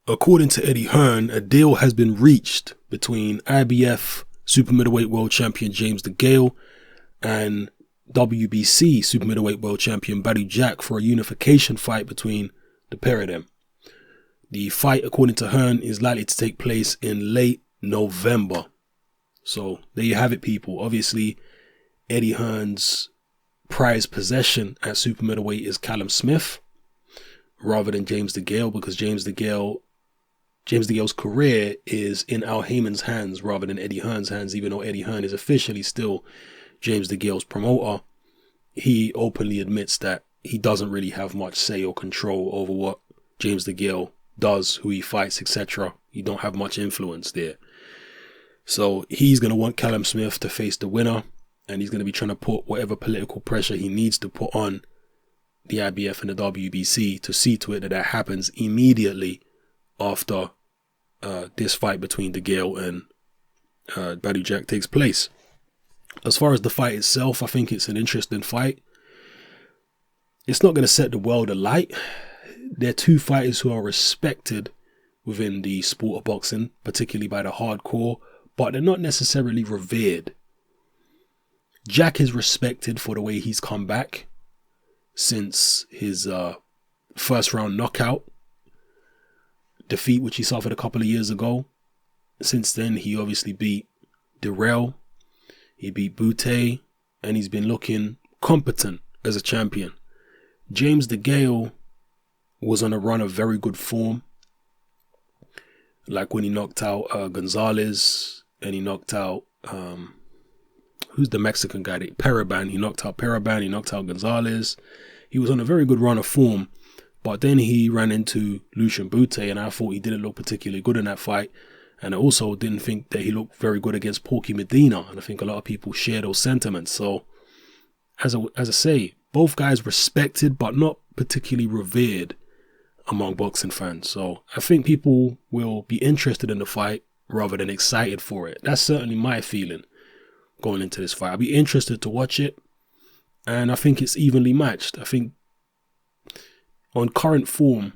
according to Eddie Hearn, a deal has been reached between IBF super middleweight world champion James Degale and WBC super middleweight world champion Badou Jack for a unification fight between the pair of them. The fight, according to Hearn, is likely to take place in late November. So there you have it, people. Obviously, Eddie Hearn's prized possession at super middleweight is Callum Smith rather than James Degale, because James Degale's career is in Al Heyman's hands rather than Eddie Hearn's hands. Even though Eddie Hearn is officially still James Degale's promoter, he openly admits that he doesn't really have much say or control over what James Degale does, who he fights, etc. You don't have much influence there. So he's going to want Callum Smith to face the winner, and he's going to be trying to put whatever political pressure he needs to put on the IBF and the WBC to see to it that that happens immediately after this fight between Degale and Badou Jack takes place. As far as the fight itself, I think it's an interesting fight. It's not going to set the world alight. They're two fighters who are respected within the sport of boxing, particularly by the hardcore, but they're not necessarily revered. Jack is respected for the way he's come back since his first round knockout defeat, which he suffered a couple of years ago. Since then, he obviously beat Degale, he beat Butte, and he's been looking competent as a champion. James Degale was on a run of very good form, like when he knocked out Gonzalez, and he knocked out who's the Mexican guy? Paraban. He knocked out Paraban, he knocked out Gonzalez. He was on a very good run of form, but then he ran into Lucian Butte, and I thought he didn't look particularly good in that fight. And I also didn't think that he looked very good against Porky Medina, and I think a lot of people share those sentiments. So, as I say, both guys respected, but not particularly revered among boxing fans. So I think people will be interested in the fight rather than excited for it. That's certainly my feeling going into this fight. I'll be interested to watch it, and I think it's evenly matched. I think on current form,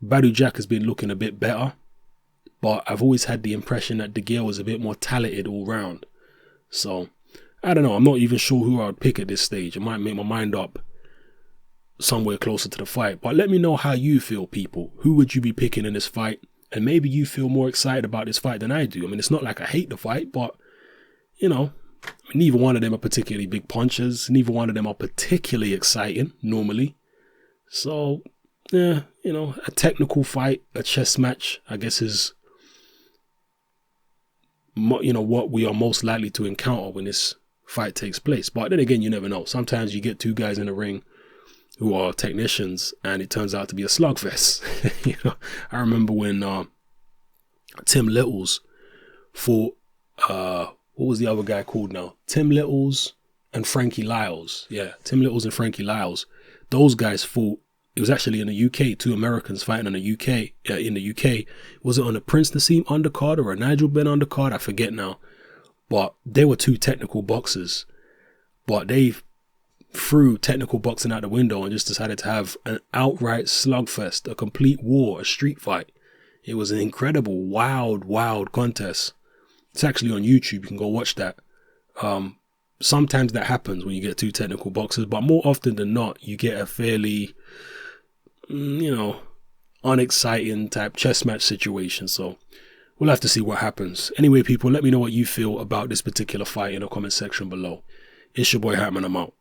Badou Jack has been looking a bit better, but I've always had the impression that Degale was a bit more talented all round. So I don't know. I'm not even sure who I would pick at this stage. I might make my mind up somewhere closer to the fight. But let me know how you feel, people. Who would you be picking in this fight? And maybe you feel more excited about this fight than I do. I mean, it's not like I hate the fight, but, you know, neither one of them are particularly big punchers. Neither one of them are particularly exciting, normally. So, yeah, you know, a technical fight, a chess match, I guess is, you know, what we are most likely to encounter when this fight takes place. But then again, you never know. Sometimes you get two guys in the ring who are technicians, and it turns out to be a slugfest. You know, I remember when Tim Littles fought, what was the other guy called now? Tim Littles and Frankie Lyles. Yeah, Tim Littles and Frankie Lyles. Those guys fought. It was actually in the UK, two Americans fighting in the UK. Was it on a Prince Nassim undercard or a Nigel Benn undercard? I forget now. But they were two technical boxers. But they threw technical boxing out the window and just decided to have an outright slugfest, a complete war, a street fight. It was an incredible, wild contest. It's actually on YouTube. You can go watch that. Sometimes that happens when you get two technical boxers, but more often than not, you get a fairly, you know, unexciting type chess match situation. So we'll have to see what happens. Anyway, people, let me know what you feel about this particular fight in the comment section below. It's your boy Hatman. I'm out.